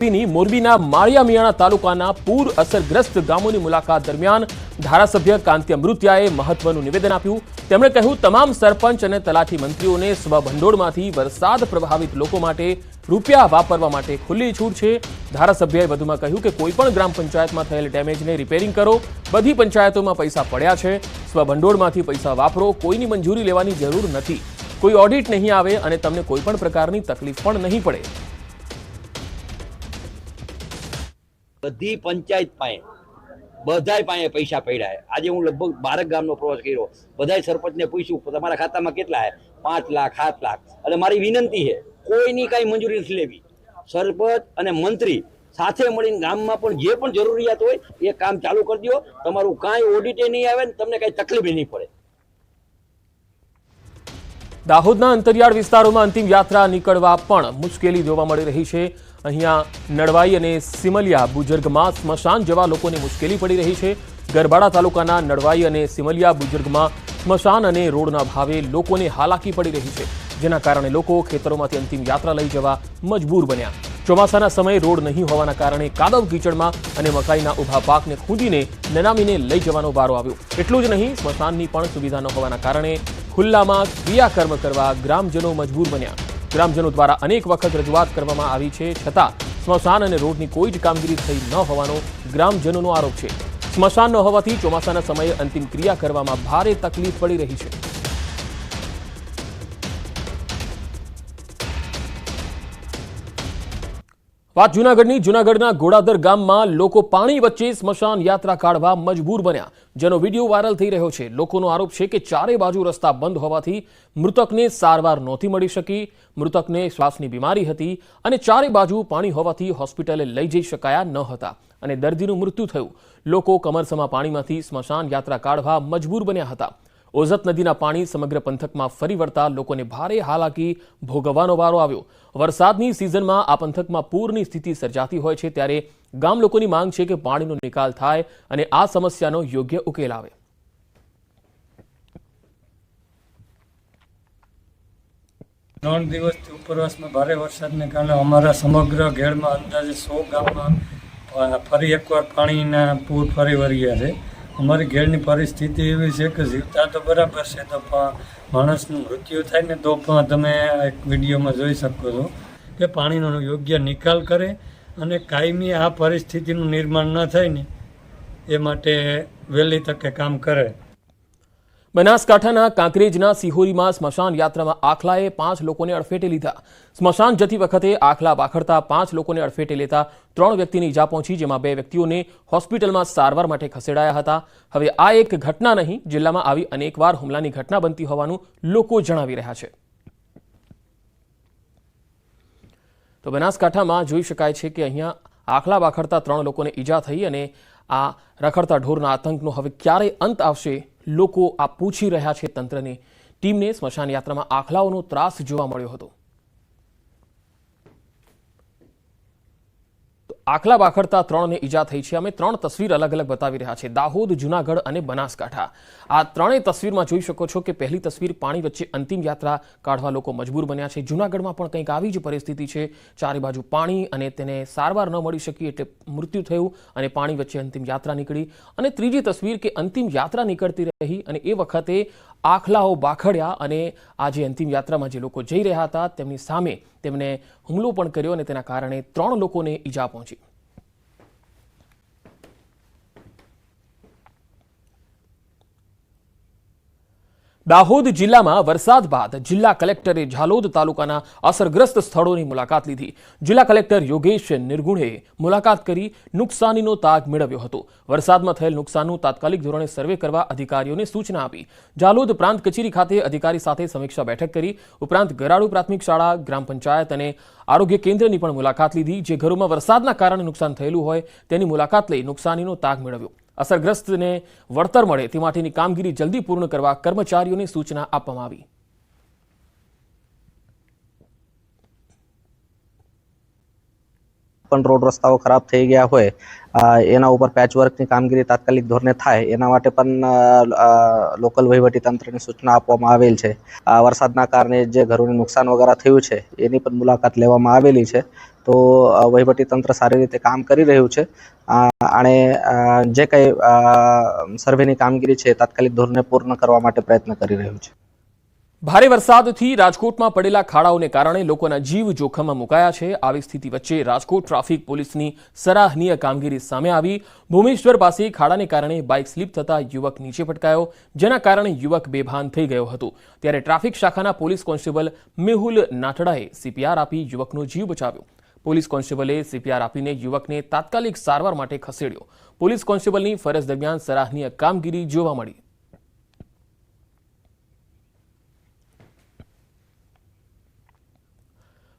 મોરબીના માળિયા મિયાણા તાલુકાના પૂર અસરગ્રસ્ત ગામોની મુલાકાત દરમિયાન ધારાસભ્ય કાંતિ અમૃતિયાએ મહત્વનું નિવેદન આપ્યું। તેમણે કહ્યું તમામ સરપંચ અને તલાટી મંત્રીઓને સ્વભંડોળમાંથી વરસાદ પ્રભાવિત લોકો માટે રૂપિયા વાપરવા માટે ખુલ્લી છૂટ છે। ધારાસભ્યએ વધુમાં કહ્યું કે કોઈપણ ગ્રામ પંચાયતમાં થયેલ ડેમેજને રિપેરિંગ કરો। બધી પંચાયતોમાં પૈસા પડ્યા છે, સ્વભંડોળમાંથી પૈસા વાપરો, કોઈની મંજૂરી લેવાની જરૂર નથી, કોઈ ઓડિટ નહીં આવે અને તમને કોઈપણ પ્રકારની તકલીફ પણ નહીં પડે। બધી પંચાયત પાસે બધાય પાસે પૈસા પડ્યા છે। આજે હું લગભગ 12 ગામનો પ્રવાસ કર્યો, બધાય સરપંચને પૂછ્યું તમારા ખાતામાં કેટલા છે, 5 લાખ 7 લાખ। એટલે મારી વિનંતી છે કોઈની કાંઈ મંજૂરી નથી લેવી, સરપંચ અને મંત્રી સાથે મળીને ગામમાં પણ જે પણ જરૂરિયાત હોય એ કામ ચાલુ કરી દો, તમારું કાંઈ ઓડિટ નહીં આવે ને તમને કાંઈ તકલીફ નહીં પડે। દાહોદના અંતરિયાળ વિસ્તારોમાં અંતિમ યાત્રા નીકળવા પણ મુશ્કેલી જોવા મળી રહી છે। અહીંયા નડવાઈ અને સિમલિયા બુજુર્ગમાં સ્મશાન જવા લોકોને મુશ્કેલી પડી રહી છે। ગરબાડા તાલુકાના નડવાઈ અને સિમલિયા બુજુર્ગમાં સ્મશાન અને રોડના ભાવે લોકોને હાલાકી પડી રહી છે, જેના કારણે લોકો ખેતરોમાંથી અંતિમ યાત્રા લઈ જવા મજબૂર બન્યા। ચોમાસાના સમયે રોડ નહીં હોવાના કારણે કાદવ કીચડમાં અને મકાઈના ઊભા પાકને ખૂંદીને નનામીને લઈ જવાનો વારો આવ્યો। એટલું જ નહીં, સ્મશાનની પણ સુવિધા ન હોવાના કારણે ખુલ્લામાં ક્રિયાકર્મ કરવા ગ્રામજનો મજબૂર બન્યા। ગ્રામજનો દ્વારા અનેક વખત રજૂઆત કરવામાં આવી છે, છતાં સ્મશાન અને રોડની કોઈ જ કામગીરી થઈ ન હોવાનો ગ્રામજનોનો આરોપ છે। સ્મશાન ન હોવાથી ચોમાસાના સમયે અંતિમ ક્રિયા કરવામાં ભારે તકલીફ પડી રહી છે। વાત જૂનાગઢની। જૂનાગઢના ઘોડાદર ગામમાં લોકો પાણી વચ્ચે સ્મશાન યાત્રા કાઢવા મજબૂર બન્યા, જેનો વિડીયો વાયરલ થઈ રહ્યો છે। લોકોનો આરોપ છે કે ચારે બાજુ રસ્તા બંધ હોવાથી મૃતકને સારવાર નહોતી મળી શકી, મૃતકને શ્વાસની બીમારી હતી અને ચારે બાજુ પાણી હોવાથી હોસ્પિટલે લઈ જઈ શકાયા ન હતા અને દર્દીનું મૃત્યુ થયું। લોકો કમરસમા પાણીમાંથી સ્મશાન યાત્રા કાઢવા મજબૂર બન્યા હતા। ઓઝત નદીના પાણી સમગ્ર પંથકમાં ફરી વળતા લોકોને ભારે હાલાકી ભોગવવાનો વારો આવ્યો। વરસાદની સિઝનમાં આ પંથકમાં પૂરની સ્થિતિ સર્જાતી હોય છે, ત્યારે ગામ લોકોની માંગ છે કે પાણીનો નિકાલ થાય અને આ સમસ્યાનો યોગ્ય ઉકેલ આવે। 3 દિવસથી ઉપરવાસમાં ભારે વરસાદને કારણે અમારા સમગ્ર ઘેડમાં અંદાજે 100 ગામમાં ફરી એકવાર પાણીના પૂર ફરી વળ્યા છે। અમારી ઘેડની પરિસ્થિતિ એવી છે કે જીવતા તો બરાબર છે, તો માણસનું મૃત્યુ થાય ને તો પણ તમે એક વિડીયોમાં જોઈ શકો છો કે પાણીનો યોગ્ય નિકાલ કરે અને કાયમી આ પરિસ્થિતિનું નિર્માણ ન થાય ને એ માટે વહેલી તકે કામ કરે। બનાસકાંઠાના કાંકરેજના સિહોરીમાં સ્મશાન યાત્રામાં આખલાએ 5 લોકોને અડફેટે લીધા। સ્મશાન જતી વખતે આખલા વાખડતા 5 લોકોને અડફેટે લેતા 3 વ્યક્તિને ઈજા પહોંચી, જેમાં 2 વ્યક્તિઓને હોસ્પિટલમાં સારવાર માટે ખસેડાયા હતા। હવે આ એક ઘટના નહીં, જિલ્લામાં આવી અનેકવાર હુમલાની ઘટના બનતી હોવાનું લોકો જણાવી રહ્યા છે। તો બનાસકાંઠામાં જોઈ શકાય છે કે અહીંયા આખલા વાખડતા 3 લોકોને ઈજા થઈ અને આ રખડતા ઢોરના આતંકનો હવે ક્યારે અંત આવશે, લોકો આ પૂછી રહ્યા છે તંત્રની ટીમને। સ્મશાન યાત્રામાં આખલાઓનો ત્રાસ જોવા મળ્યો હતો। આખલા વાખડતા 3ને ઈજા થઈ છે। અમે 3 તસવીર અલગ અલગ બતાવી રહ્યા છે, દાહોદ, જૂનાગઢ અને બનાસકાંઠા। આ ત્રણેય તસવીરમાં જોઈ શકો છો કે પહેલી તસવીર પાણી વચ્ચે અંતિમ યાત્રા કાઢવા લોકો મજબૂર બન્યા છે। જૂનાગઢમાં પણ કંઈક આવી જ પરિસ્થિતિ છે, ચારે બાજુ પાણી અને તેને સારવાર ન મળી શકી એટલે મૃત્યુ થયું અને પાણી વચ્ચે અંતિમ યાત્રા નીકળી। અને ત્રીજી તસવીર કે અંતિમ યાત્રા નીકળતી રહી અને એ વખતે આખલાઓ બાખડ્યા અને આ જે અંતિમ યાત્રામાં જે લોકો જઈ રહ્યા હતા તેમની સામે તેમને હુમલો પણ કર્યો અને તેના કારણે 3 લોકોને ઈજા પહોંચી। દાહોદ જિલ્લામાં વરસાદ બાદ જિલ્લા કલેક્ટરે ઝાલોદ તાલુકાના અસરગ્રસ્ત સ્થળોની મુલાકાત લીધી। જિલ્લા કલેક્ટર યોગેશ નિર્ગુણેએ મુલાકાત કરી નુકસાનીનો તાગ મેળવ્યો હતો। વરસાદમાં થયેલ નુકસાનનું તાત્કાલિક ધોરણે સર્વે કરવા અધિકારીઓને સૂચના આપી। ઝાલોદ પ્રાંત કચેરી ખાતે અધિકારી સાથે સમીક્ષા બેઠક કરી। ઉપરાંત ગરાડુ પ્રાથમિક શાળા, ગ્રામ પંચાયત અને આરોગ્ય કેન્દ્રની પણ મુલાકાત લીધી। જે ઘરોમાં વરસાદના કારણે નુકસાન થયેલું હોય તેની મુલાકાત લઈ નુકસાનીનો તાગ મેળવ્યો। અસરગ્રસ્તને વળતર મળે તે માટેની કામગીરી જલ્દી પૂર્ણ કરવા કર્મચારીઓને સૂચના આપવામાં આવી। પણ રોડ રસ્તાઓ ખરાબ થઈ ગયા હોય એના ઉપર પેચવર્કની કામગીરી તાત્કાલિક ધોરણે થાય એના માટે પણ લોકલ વહીવટીતંત્રને સૂચના આપવામાં આવેલ છે. વરસાદના કારણે જે ઘરોને નુકસાન વગેરે થયું છે એની પણ મુલાકાત લેવામાં આવેલી છે. તો વહીવટીતંત્ર સારી રીતે કામ કરી રહ્યું છે અને જે કંઈ સર્વેની કામગીરી છે તાત્કાલિક ધોરણે પૂર્ણ કરવા માટે પ્રયત્ન કરી રહ્યું છે. ભારે વરસાદથી રાજકોટમાં પડેલા ખાડાઓને કારણે લોકોના જીવ જોખમમાં મુકાયા છે. આવી સ્થિતિ વચ્ચે રાજકોટ ટ્રાફિક પોલીસની સરાહનીય કામગીરી સામે આવી. ભૂમેશ્વર પાસે ખાડાને કારણે બાઇક સ્લીપ થતા યુવક નીચે પટકાયો, જેના કારણે યુવક બેભાન થઈ ગયો હતો. ત્યારે ટ્રાફિક શાખાના પોલીસ કોન્સ્ટેબલ મેહુલ નાટડાએ CPR આપી યુવકનો જીવ બચાવ્યો. પોલીસ કોન્સ્ટેબલે CPR આપીને યુવકને તાત્કાલિક સારવાર માટે ખસેડ્યો. પોલીસ કોન્સ્ટેબલની ફરજ દરમિયાન સરાહનીય કામગીરી જોવા મળી.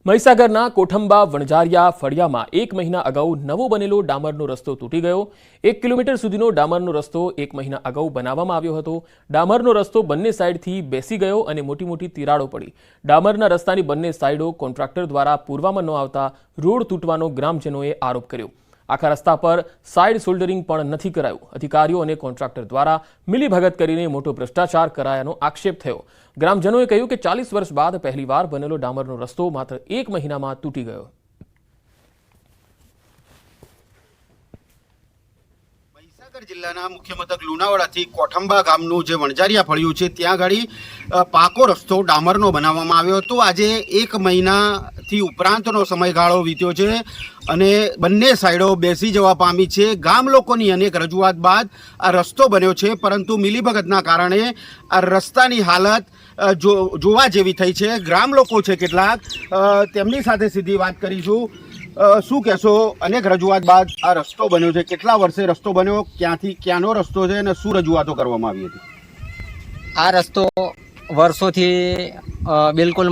મહીસાગરના કોઠંબા વણઝારિયા ફળિયામાં 1 મહિના અગાઉ નવો બનેલો ડામરનો રસ્તો તૂટી ગયો. 1 કિલોમીટર સુધીનો ડામરનો રસ્તો 1 મહિના અગાઉ બનાવવામાં આવ્યો હતો. ડામરનો રસ્તો બંને સાઈડથી બેસી ગયો અને મોટી મોટી તિરાડો પડી. ડામરના રસ્તાની બંને સાઈડો કોન્ટ્રાક્ટર દ્વારા પૂરવામાં ન આવતા રોડ તૂટવાનો ગ્રામજનોએ આરોપ કર્યો. આખા રસ્તા પર સાઇડ સોલ્ડરિંગ પણ નથી કરાયું. અધિકારીઓ અને કોન્ટ્રાક્ટર દ્વારા મિલીભગત કરીને મોટો ભ્રષ્ટાચાર કરાયાનો આક્ષેપ થયો. ગ્રામજનોએ કહ્યું કે 40 વર્ષ બાદ પહેલીવાર બનેલો ડામરનો રસ્તો માત્ર 1 મહિનામાં તૂટી ગયો. મહીસાગર જિલ્લાના મુખ્ય મથક લુણાવાડાથી કોઠંબા ગામનું જે વણઝારિયા ફળિયું છે ત્યાં આગળ પાકો રસ્તો ડામરનો બનાવવામાં આવ્યો હતો. આજે 1 મહિનાથી ઉપરાંતનો સમયગાળો વીત્યો છે અને બંને સાઈડો બેસી જવા પામી છે. ગામ લોકોની અનેક રજૂઆત બાદ આ રસ્તો બન્યો છે, પરંતુ મિલીભગતના કારણે આ રસ્તાની હાલત જોવા જેવી થઈ છે. ગ્રામ લોકો છે કેટલાક, તેમની સાથે સીધી વાત કરીશું. શું કહેશો? અનેક રજૂઆત બાદ આ રસ્તો બન્યો છે. કેટલા વર્ષે રસ્તો બન્યો, ક્યાંથી ક્યાંનો રસ્તો છે અને શું રજૂઆતો કરવામાં આવી હતી? આ રસ્તો વર્ષોથી બિલકુલ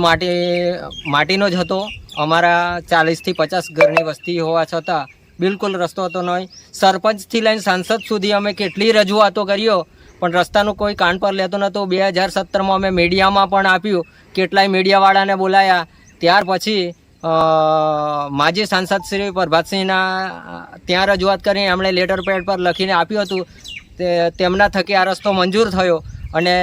માટીનો જ હતો. અમારા 40 થી 50 ઘરની વસ્તી હોવા છતાં બિલકુલ રસ્તો હતો નહીં. સરપંચથી લઈને સાંસદ સુધી અમે કેટલી રજૂઆતો કર્યો પણ રસ્તાનું કોઈ કાન પર લેતો નહોતો. 2017માં અમે મીડિયામાં પણ આપ્યું, કેટલાય મીડિયાવાળાને બોલાયા. ત્યાર પછી માજી સાંસદ શ્રી પ્રભાતસિંહના ત્યાં રજૂઆત કરીને એમણે લેટર પેડ પર લખીને આપ્યું હતું. તેમના થકી આ રસ્તો મંજૂર થયો અને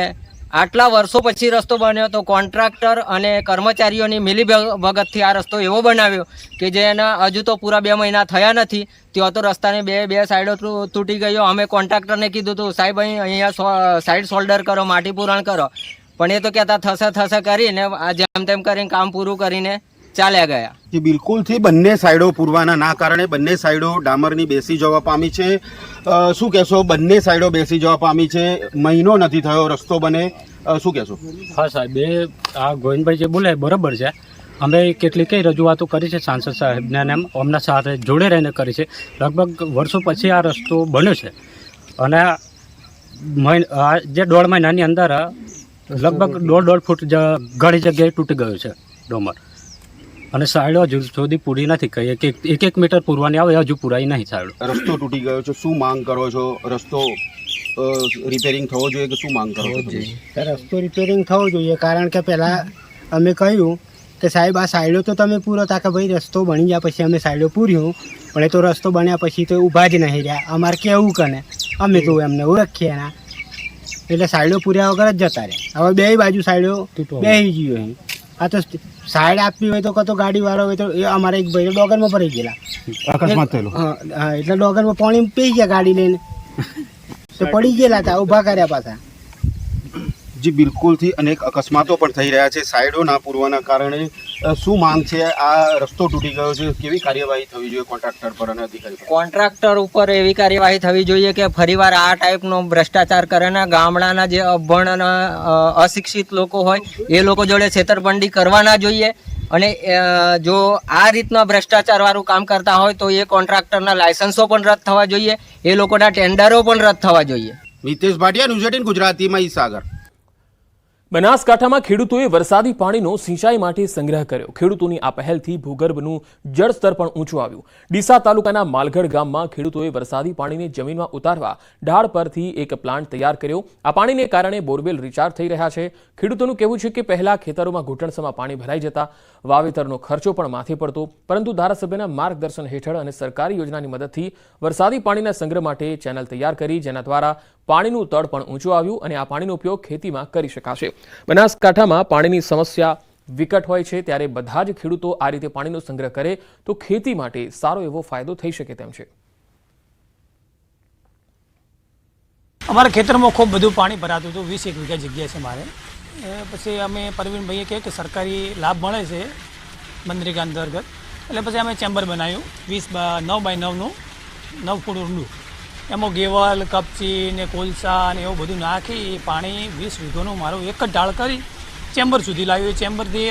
આટલા વર્ષો પછી રસ્તો બન્યો તો કોન્ટ્રાક્ટર અને કર્મચારીઓની મિલીભગતથી આ રસ્તો એવો બનાવ્યો કે જેના હજુ તો પૂરા 2 મહિના થયા નથી. ત્યાં તો રસ્તાની બે સાઈડો તૂટી ગયો. અમે કોન્ટ્રાક્ટરને કીધું હતું, સાહેબ અહીંયા સાઈડ સોલ્ડર કરો, માટી પૂરણ કરો, પણ એ તો કહેતા થશે કરીને જેમ તેમ કરીને કામ પૂરું કરીને ચાલ્યા ગયા. બિલકુલથી બંને સાઈડો પૂરવાના ના કારણે બંને સાઈડો ડામરની બેસી જવા પામી છે. શું કહેશો? બંને સાઈડો બેસી જવા પામી છે, મહિનો નથી થયો રસ્તો બને, શું કહેશો? હા સાહેબ, આ ગોવિંદભાઈ જે બોલે બરાબર છે. અમે કેટલીક રજૂઆતો કરી છે સાંસદ સાહેબને અને અમના સાથે જોડે રહીને કરી છે. લગભગ વર્ષો પછી આ રસ્તો બન્યો છે અને જે 1.5 મહિનાની અંદર લગભગ 1.5 ફૂટ ઘણી જગ્યાએ તૂટી ગયો છે ડોમર અને સાઈડો હજુ સુધી પૂરી નથી. કહીએ કે 1 મીટર પૂરવાની આવે, હજુ પૂરાઈ નહીં સાઈડો. રસ્તો તૂટી ગયો છે, શું માંગ કરો છો? રસ્તો રિપેરિંગ થવો જોઈએ કે શું માંગ કરો છો? રસ્તો રિપેરિંગ થવો જોઈએ, કારણ કે પહેલાં અમે કહ્યું કે સાહેબ આ સાઈડો તો તમે પૂરો તા કે ભાઈ રસ્તો બની ગયા પછી અમે સાઈડો પૂર્યું, પણ એ તો રસ્તો બન્યા પછી તો ઊભા જ નહીં રહ્યા. અમારે કેવું કને અમે તો એમને ઓળખીએ ના, એટલે સાઈડો પૂર્યા વગર જ જતા રહ્યા. હવે 2 બાજુ સાઈડો બેસી ગયો અહીં. આ તો સાઈડ આપવી હોય તો કતો ગાડીવાળો હોય તો એ અમારે એક ભાઈ ડોગરમાં ભરાઈ ગયેલા, અકસ્માત થયેલો. હા, એટલે ડોગરમાં પાણી પી ગયા ગાડી લઈને, તો પડી ગયેલા હતા, ઊભા કર્યા પાછા. જી બિલકુલથી અનેક અકસ્માતો પણ થઈ રહ્યા છે સાઈડો ના પૂરવાના કારણે. શું માંગ છે? આ રસ્તો તૂટી ગયો છે, કેવી કાર્યવાહી થવી જોઈએ કોન્ટ્રાક્ટર પર અને અધિકારી પર? કોન્ટ્રાક્ટર ઉપર એવી કાર્યવાહી થવી જોઈએ કે ફરીવાર આ ટાઈપનો ભ્રષ્ટાચાર કરે ને ગામડાના જે અભણ અને અશિક્ષિત લોકો હોય એ લોકો જોડે છેતરપિંડી કરવા ના જોઈએ. અને જો આ રીતના ભ્રષ્ટાચારવાળું કામ કરતા હોય તો એ કોન્ટ્રાક્ટરના લાયસન્સો પણ રદ થવા જોઈએ, એ લોકોના ટેન્ડરો પણ રદ થવા જોઈએ. મિતેશ ભાટિયા, ન્યૂઝ 18 ગુજરાતી, મહીસાગર. બનાસકાંઠામાં ખેડૂતોએ વરસાદી પાણીનો સિંચાઈ માટે સંગ્રહ કર્યો. ખેડૂતોની આ પહેલથી ભૂગર્ભનું જળસ્તર પણ ઊંચું આવ્યું. ડીસા તાલુકાના માલગઢ ગામમાં ખેડૂતોએ વરસાદી પાણીને જમીનમાં ઉતારવા ઢાળ પરથી એક પ્લાન્ટ તૈયાર કર્યો. આ પાણીને કારણે બોરવેલ રિચાર્જ થઈ રહ્યા છે. ખેડૂતોનું કહેવું છે કે પહેલા ખેતરોમાં ઘૂંટણસમાં પાણી ભરાઈ જતા વાવેતરનો ખર્ચો પણ માથે પડતો, પરંતુ ધારાસભ્યના માર્ગદર્શન હેઠળ અને સરકારી યોજનાની મદદથી વરસાદી પાણીના સંગ્રહ માટે ચેનલ તૈયાર કરી, જેના દ્વારા પાણીનું તળ પણ ઊંચું આવ્યું અને આ પાણીનો ઉપયોગ ખેતીમાં કરી શકાશે. બનાસકાંઠામાં પાણીની સમસ્યા વિકટ હોય છે, ત્યારે બધા જ ખેડૂતો આ રીતે પાણીનો સંગ્રહ કરે તો ખેતી માટે સારો એવો ફાયદો થઈ શકે તેમ છે. અમારા ખેતરમાં ખૂબ બધું પાણી ભરાતું હતું. 20 વીઘા જગ્યા છે મારે. પછી અમે પરવીનભાઈએ કહે કે સરકારી લાભ મળે છે મનરેગા અંતર્ગત, એટલે પછી અમે ચેમ્બર બનાવ્યું 9x9નું 9 ફૂટ ઊંડું. એમાં ગેવલ, કપચી ને કોલસા ને એવું બધું નાખી પાણી 20 વીઘોનું મારું એક જ ઢાળ કરી ચેમ્બર સુધી લાવ્યું. એ ચેમ્બરથી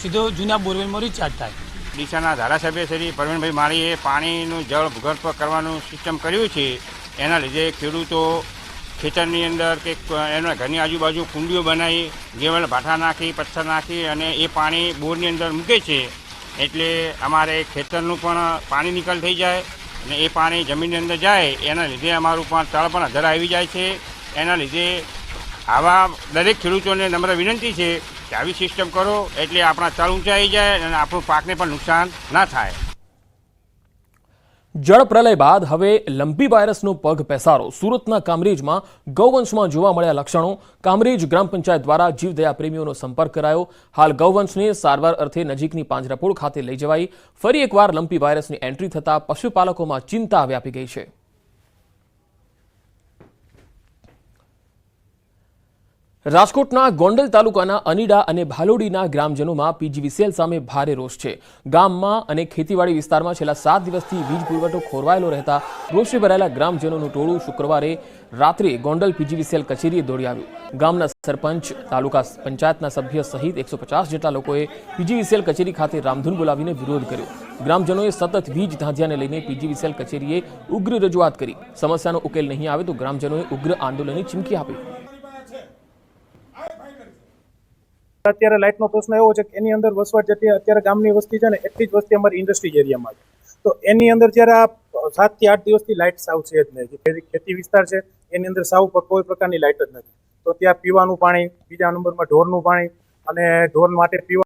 સીધો જૂના બોરવેલમાં રિચાર્જ થાય. ડીસાના ધારાસભ્ય શ્રી પરવીનભાઈ માળીએ પાણીનું જળ ભૂગર્ભ કરવાનું સિસ્ટમ કર્યું છે. એના લીધે ખેડૂતો ખેતરની અંદર કે એના ઘરની આજુબાજુ કુંડીઓ બનાવી ગેવલ ભાઠા નાખી, પથ્થર નાખી અને એ પાણી બોરની અંદર મૂકે છે. એટલે અમારે ખેતરનું પણ પાણી નિકાલ થઈ જાય અને એ પાણી જમીનની અંદર જાય, એના લીધે અમારું પણ તળ પણ અધર આવી જાય છે. એના લીધે આવા દરેક ખેડૂતોને નમ્ર વિનંતી છે કે આવી સિસ્ટમ કરો, એટલે આપણા તળ ઊંચા આવી જાય અને આપણું પાકને પણ નુકસાન ના થાય. જળ પ્રલય બાદ હવે લંપી વાયરસનો પગ પેસારો. સુરતના કામરેજમાં ગૌવંશમાં જોવા મળ્યા લક્ષણો. કામરેજ ગ્રામ પંચાયત દ્વારા જીવદયા પ્રેમીઓનો સંપર્ક કરાયો. હાલ ગૌવંશને સારવાર અર્થે નજીકની પાંજરાપોળ ખાતે લઈ જવાઈ. ફરી એકવાર લંપી વાયરસની એન્ટ્રી થતા પશુપાલકોમાં ચિંતા વ્યાપી ગઈ છે. રાજકોટના ગોંડલ તાલુકાના અનીડા અને ભાલોડીના ગ્રામજનોમાં પીજીવીસીએલ સામે ભારે રોષ છે. ગામમાં અને ખેતીવાડી વિસ્તારમાં છેલ્લા 7 દિવસથી વીજ પુરવઠો ખોરવાયેલો રહેતા રોષે ભરાયેલા ગ્રામજનોનું ટોળું શુક્રવારે રાત્રે ગોંડલ પીજીવીસીએલ કચેરીએ દોડી આવ્યું. ગામના સરપંચ, તાલુકા પંચાયતના સભ્ય સહિત 150 જેટલા લોકોએ પીજીવીસીએલ કચેરી ખાતે રામધૂન બોલાવીને વિરોધ કર્યો. ગ્રામજનોએ સતત વીજ ધાંધિયાને લઈને પીજીવીસીએલ કચેરીએ ઉગ્ર રજૂઆત કરી. સમસ્યાનો ઉકેલ નહીં આવે તો ગ્રામજનોએ ઉગ્ર આંદોલનની ચીમકી આપી. અત્યારે લાઇટનો પ્રશ્ન એવો છે કે એની અંદર વસવાટ જેટલી અત્યારે ગામની વસ્તી છે ને એટલી જ વસ્તી અમારી ઇન્ડસ્ટ્રીઝ એરિયામાં છે. તો એની અંદર જ્યારે આ 7 થી 8 દિવસથી લાઇટ સાવ છે જ નહીં. ખેતી વિસ્તાર છે એની અંદર સાવ કોઈ પ્રકારની લાઇટ જ નથી. તો ત્યાં પીવાનું પાણી, બીજા નંબરમાં ઢોરનું પાણી અને ઢોર માટે પીવા